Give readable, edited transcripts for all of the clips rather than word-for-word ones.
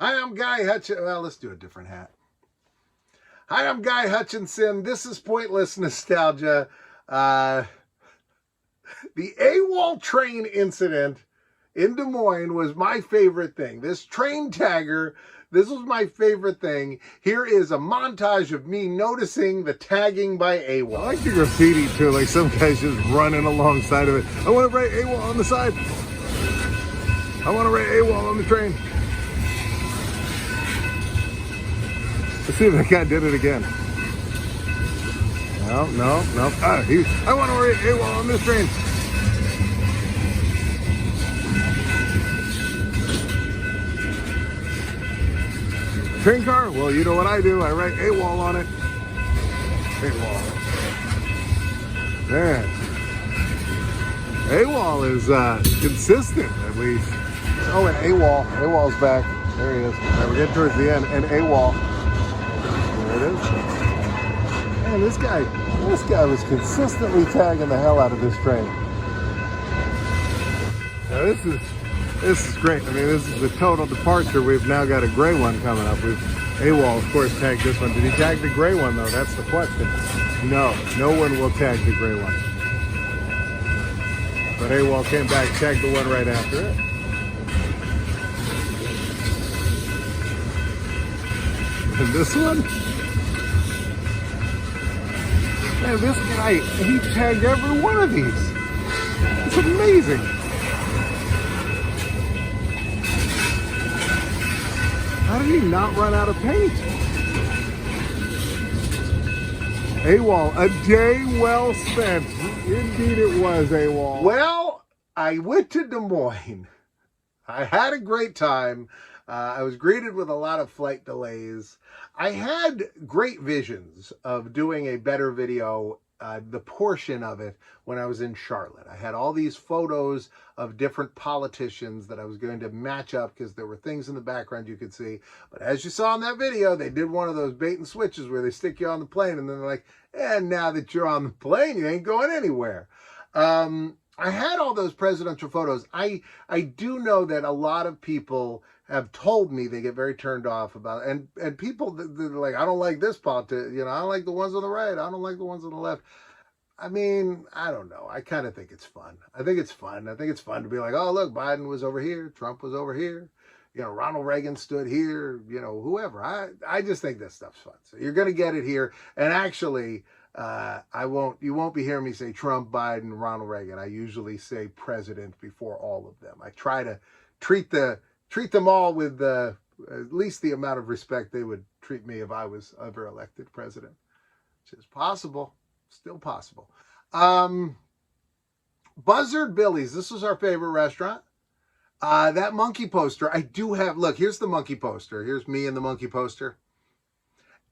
Hi, I'm Guy Hutchinson. Well, let's do a different hat. Hi, I'm Guy Hutchinson. This is Pointless Nostalgia. The AWOL train incident in Des Moines was my favorite thing. This train tagger, this was my favorite thing. Here is a montage of me noticing the tagging by AWOL. I like the graffiti too, like some guy's just running alongside of it. I want to write AWOL on the side. I want to write AWOL on the train. Let's see if that guy did it again. No. I want to write AWOL on this train. Train car? Well, you know what I do. I write AWOL on it. AWOL. Man. AWOL is consistent, at least. Oh, and AWOL. AWOL's back. There he is. All right, we're getting towards the end. And AWOL. There it is. Man, this guy was consistently tagging the hell out of this train. Now this is great. I mean, this is a total departure. We've now got a gray one coming up. AWOL, of course, tagged this one. Did he tag the gray one, though? That's the question. No one will tag the gray one. But AWOL came back, tagged the one right after it. And this one? Man, this guy, he tagged every one of these. It's amazing. How did he not run out of paint? AWOL, a day well spent. Indeed it was, AWOL. Well, I went to Des Moines. I had a great time. I was greeted with a lot of flight delays. I had great visions of doing a better video, the portion of it, when I was in Charlotte. I had all these photos of different politicians that I was going to match up because there were things in the background you could see. But as you saw in that video, they did one of those bait and switches where they stick you on the plane and then they're like, and now that you're on the plane, you ain't going anywhere. I had all those presidential photos. I do know that a lot of people have told me they get very turned off about it. And people, they're like, I don't like this politician. You know, I don't like the ones on the right. I don't like the ones on the left. I mean, I don't know. I kind of think it's fun. I think it's fun. I think it's fun to be like, oh, look, Biden was over here. Trump was over here. You know, Ronald Reagan stood here. You know, whoever. I just think this stuff's fun. So you're going to get it here. And actually, you won't be hearing me say Trump, Biden, Ronald Reagan. I usually say president before all of them. I try to treat them all with at least the amount of respect they would treat me if I was ever elected president, which is possible, still possible. Buzzard Billy's, this was our favorite restaurant. That monkey poster, I do have, look, here's the monkey poster. Here's me and the monkey poster.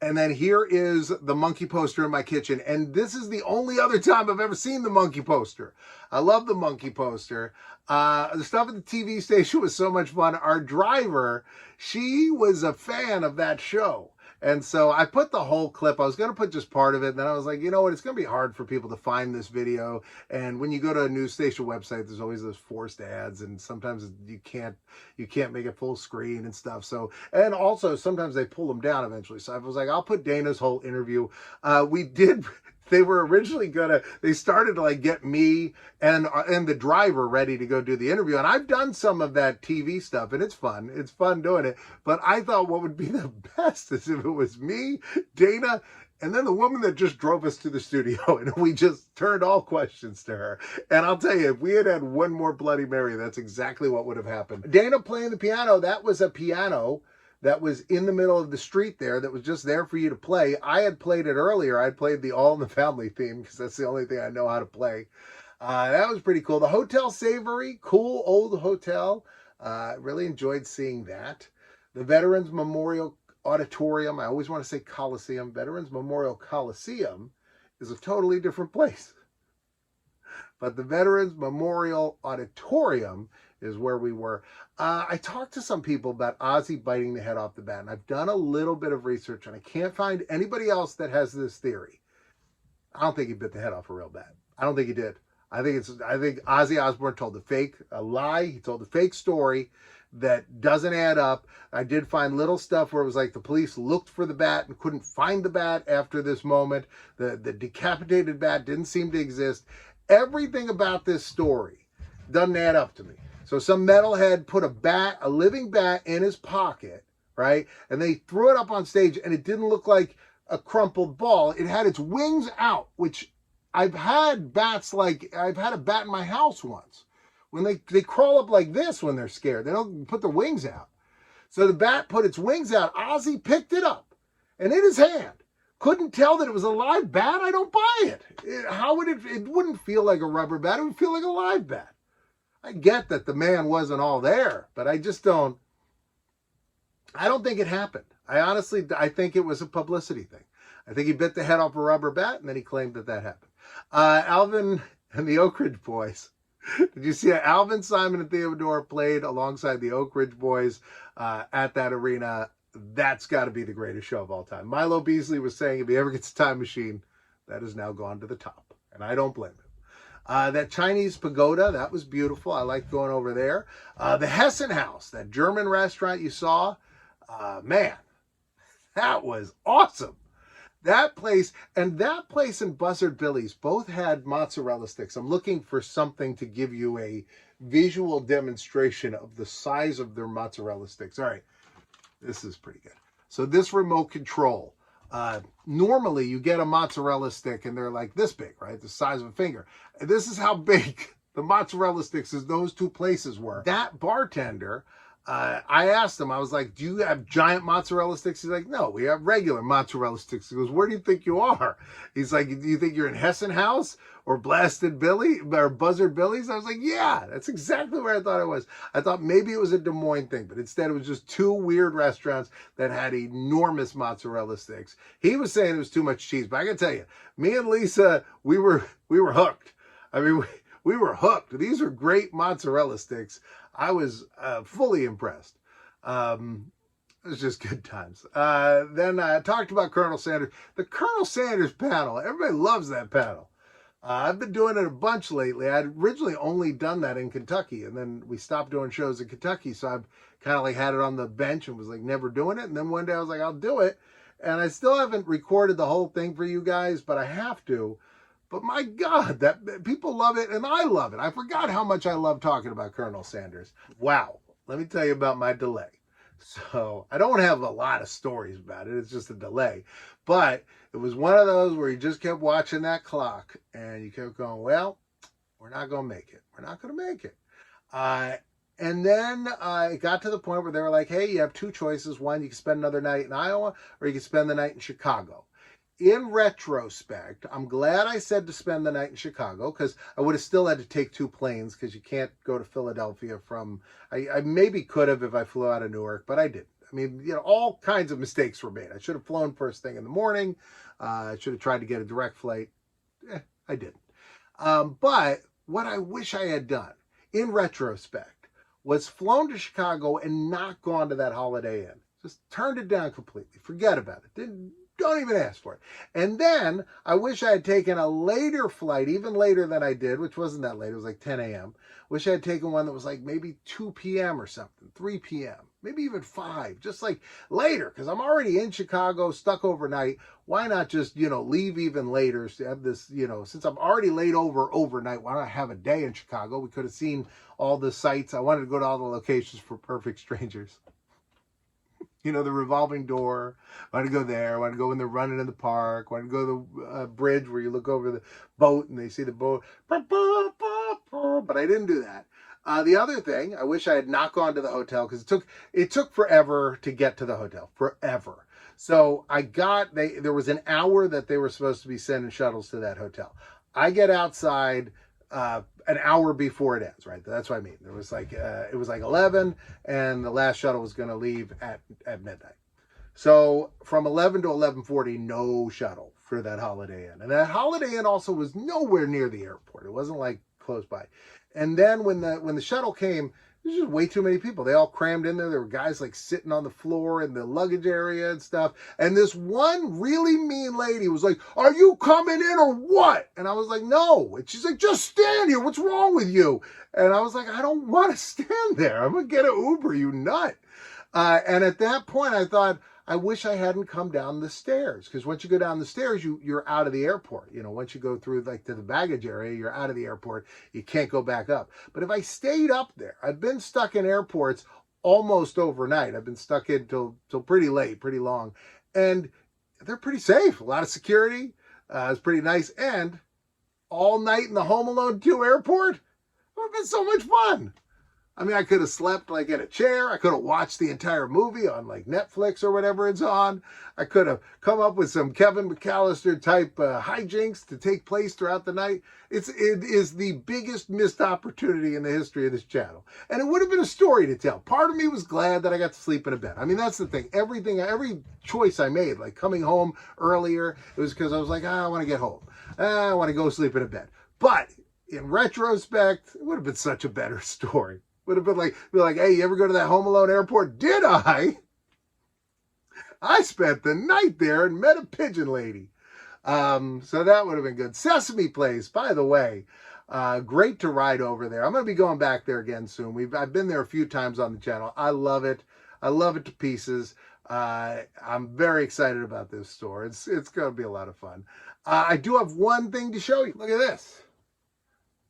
And then here is the monkey poster in my kitchen. And this is the only other time I've ever seen the monkey poster. I love the monkey poster. The stuff at the TV station was so much fun. Our driver, she was a fan of that show. And so I put the whole clip. I was going to put just part of it. And then I was like, you know what? It's going to be hard for people to find this video. And when you go to a news station website, there's always those forced ads. And sometimes you can't make it full screen and stuff. So, and also sometimes they pull them down eventually. So I was like, I'll put Dana's whole interview. They were originally they started to like get me and the driver ready to go do the interview. And I've done some of that TV stuff and it's fun. It's fun doing it. But I thought what would be the best is if it was me, Dana, and then the woman that just drove us to the studio and we just turned all questions to her. And I'll tell you, if we had one more Bloody Mary, that's exactly what would have happened. Dana playing the piano, that was a piano that was in the middle of the street there that was just there for you to play. I had played it earlier. I played the All in the Family theme because that's the only thing I know how to play. That was pretty cool. The Hotel Savory, cool old hotel. Really enjoyed seeing that. The Veterans Memorial Auditorium. I always want to say Coliseum. Veterans Memorial Coliseum is a totally different place. But the Veterans Memorial Auditorium is where we were. I talked to some people about Ozzy biting the head off the bat, and I've done a little bit of research, and I can't find anybody else that has this theory. I don't think he bit the head off a real bat. I don't think he did. I think Ozzy Osbourne told a lie. He told a fake story, that doesn't add up. I did find little stuff where it was like the police looked for the bat and couldn't find the bat after this moment. The decapitated bat didn't seem to exist. Everything about this story doesn't add up to me. So some metalhead put a living bat in his pocket, right? And they threw it up on stage, and it didn't look like a crumpled ball. It had its wings out, which I've had a bat in my house once. When they crawl up like this when they're scared. They don't put their wings out. So the bat put its wings out. Ozzy picked it up, and in his hand, couldn't tell that it was a live bat. I don't buy it. It wouldn't feel like a rubber bat. It would feel like a live bat. I get that the man wasn't all there, but I don't think it happened. I think it was a publicity thing. I think he bit the head off a rubber bat, and then he claimed that happened. Alvin and the Oak Ridge Boys. Did you see that? Alvin, Simon, and Theodore played alongside the Oak Ridge Boys at that arena. That's got to be the greatest show of all time. Milo Beasley was saying if he ever gets a time machine, that has now gone to the top. And I don't blame him. That Chinese pagoda, that was beautiful. I liked going over there. The Hessen House, that German restaurant you saw, man, that was awesome. That place and Buzzard Billy's both had mozzarella sticks. I'm looking for something to give you a visual demonstration of the size of their mozzarella sticks. All right, this is pretty good. So this remote control, normally you get a mozzarella stick and they're like this big, right? The size of a finger. This is how big the mozzarella sticks as those two places were. That bartender, I asked him, I was like, do you have giant mozzarella sticks? He's like, no, we have regular mozzarella sticks. He goes, where do you think you are? He's like, do you think you're in Hessen House or Blasted Billy or Buzzard Billy's? I was like, yeah, that's exactly where I thought it was. I thought maybe it was a Des Moines thing, but instead it was just two weird restaurants that had enormous mozzarella sticks. He was saying it was too much cheese, but I can tell you, me and Lisa, we were hooked. I mean, we were hooked. These are great mozzarella sticks. I was fully impressed. It was just good times. Then I talked about Colonel Sanders. The Colonel Sanders panel, everybody loves that panel. I've been doing it a bunch lately. I'd originally only done that in Kentucky, and then we stopped doing shows in Kentucky, so I've kind of like had it on the bench and was like never doing it. And then one day I was like, I'll do it. And I still haven't recorded the whole thing for you guys, but I have to. But my God, that people love it, and I love it. I forgot how much I love talking about Colonel Sanders. Wow. Let me tell you about my delay. So I don't have a lot of stories about it. It's just a delay. But it was one of those where you just kept watching that clock, and you kept going, well, we're not going to make it. We're not going to make it. And then it got to the point where they were like, hey, you have two choices. One, you can spend another night in Iowa, or you can spend the night in Chicago. In retrospect, I'm glad I said to spend the night in Chicago, because I would have still had to take two planes, because you can't go to Philadelphia from, I maybe could have if I flew out of Newark, but I didn't. I mean, you know, all kinds of mistakes were made. I should have flown first thing in the morning. I should have tried to get a direct flight. I didn't. But what I wish I had done, in retrospect, was flown to Chicago and not gone to that Holiday Inn. Just turned it down completely. Forget about it. Don't even ask for it. And then I wish I had taken a later flight, even later than I did, which wasn't that late. It was like 10 a.m. Wish I had taken one that was like maybe 2 p.m. or something, 3 p.m., maybe even 5, just like later, because I'm already in Chicago, stuck overnight. Why not just, leave even later to have this, since I'm already laid overnight, why not have a day in Chicago? We could have seen all the sites. I wanted to go to all the locations for Perfect Strangers. The revolving door. I want to go there. I want to go when they're running in the park. I want to go to the bridge where you look over the boat and they see the boat. But I didn't do that. The other thing, I wish I had not gone to the hotel, because it took forever to get to the hotel. Forever. So there was an hour that they were supposed to be sending shuttles to that hotel. I get outside an hour before it ends, right? That's what I mean. There was it was like 11, and the last shuttle was going to leave at midnight. So from 11 to 11:40, no shuttle for that Holiday Inn. And that Holiday Inn also was nowhere near the airport. It wasn't like close by. And then when the shuttle came, There's just way too many people. They all crammed in there. There were guys like sitting on the floor in the luggage area and stuff. And this one really mean lady was like, "Are you coming in or what?" And I was like, "No." And she's like, "Just stand here. What's wrong with you?" And I was like, "I don't want to stand there. I'm going to get an Uber, you nut." And at that point, I thought, I wish I hadn't come down the stairs, because once you go down the stairs, you're out of the airport. You know, once you go through like to the baggage area, you're out of the airport. You can't go back up. But if I stayed up there, I've been stuck in airports almost overnight. I've been stuck in till pretty late, pretty long, and they're pretty safe. A lot of security. It's pretty nice, and all night in the Home Alone 2 airport, it would have been so much fun. I mean, I could have slept like in a chair. I could have watched the entire movie on like Netflix or whatever it's on. I could have come up with some Kevin McAllister type hijinks to take place throughout the night. It is the biggest missed opportunity in the history of this channel. And it would have been a story to tell. Part of me was glad that I got to sleep in a bed. I mean, that's the thing. Every choice I made, like coming home earlier, it was because I was like, I want to get home. I want to go sleep in a bed. But in retrospect, it would have been such a better story. Would have been like, "Hey, you ever go to that Home Alone airport?" Did I? I spent the night there and met a pigeon lady. So that would have been good. Sesame Place, by the way, great to ride over there. I'm going to be going back there again soon. I've been there a few times on the channel. I love it. I love it to pieces. I'm very excited about this store. It's going to be a lot of fun. I do have one thing to show you. Look at this.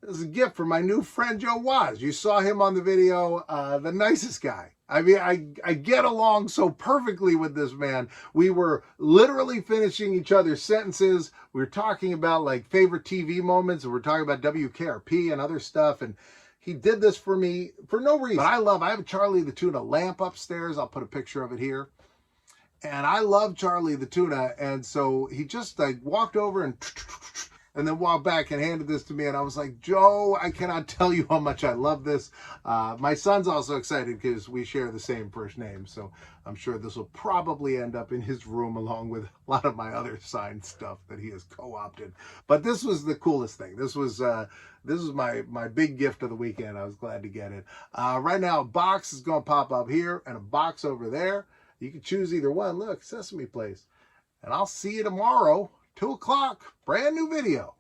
This is a gift from my new friend Joe Waz. You saw him on the video, the nicest guy. I mean, I get along so perfectly with this man. We were literally finishing each other's sentences. We were talking about like favorite TV moments, and we're talking about WKRP and other stuff. And he did this for me for no reason. But I have a Charlie the Tuna lamp upstairs. I'll put a picture of it here. And I love Charlie the Tuna. And so he just like walked over and then walked back and handed this to me. And I was like, "Joe, I cannot tell you how much I love this." My son's also excited because we share the same first name. So I'm sure this will probably end up in his room along with a lot of my other signed stuff that he has co-opted. But this was the coolest thing. This was my big gift of the weekend. I was glad to get it. Right now, a box is going to pop up here and a box over there. You can choose either one. Look, Sesame Place. And I'll see you tomorrow. 2 o'clock, brand new video.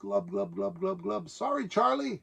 Glub, glub, glub, glub, glub. Sorry, Charlie.